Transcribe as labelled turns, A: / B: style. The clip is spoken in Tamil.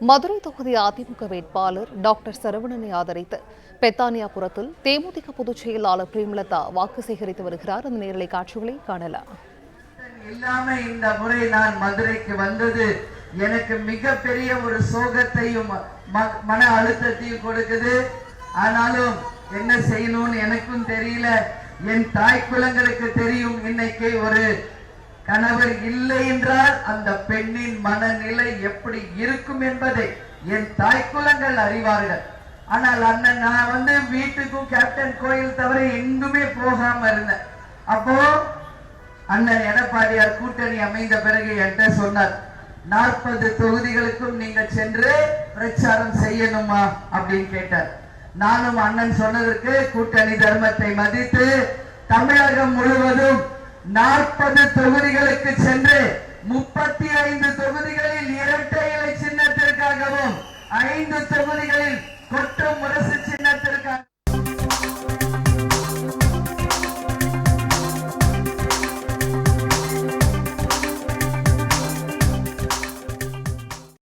A: மதுரை தொகுதி அதிமுக வேட்பாளர் டாக்டர் சரவணனை ஆதரித்து பெத்தானியாபுரத்தில் தேமுதிக பொதுச் செயலாளர் பிரேமலதா வாக்கு சேகரித்து வருகிறார். அந்த நேரலை காட்சிகளை காணலாம்.
B: இல்லாம இந்த முறை நான் மதுரைக்கு வந்தது எனக்கு மிகப்பெரிய ஒரு சோகத்தையும் மன அழுத்தத்தையும் கொடுக்குது. ஆனாலும் என்ன செய்யணும்னு எனக்கும் தெரியல. என் தாய் குலங்களுக்கு தெரியும். இன்னைக்கு ஒரு கணவர் இல்லை என்றால் அந்த பெண்ணின் மனநிலை எப்படி இருக்கும் என்பதை என் தாய்க்குலங்கள் அறிவார்கள். ஆனால் அண்ணன் நான் வீட்டுக்கும் கேப்டன் கோயில் தவிர எங்குமே போகாம இருந்தேன். அப்போ அண்ணன் எடப்பாடியார் கூட்டணி அமைந்த பிறகு என்கிட்ட சொன்னார், 40 தொகுதிகளுக்கும் நீங்க சென்று பிரச்சாரம் செய்யணுமா அப்படின்னு கேட்டார். நானும் அண்ணன் சொன்னதற்கு கூட்டணி தர்மத்தை மதித்து தமிழகம் முழுவதும் 40 தொகுதிகளுக்கு சென்று 35 தொகுதிகளில் இரட்டை இலை சின்னத்திற்காகவும் 5 தொகுதிகளில் கொட்டும்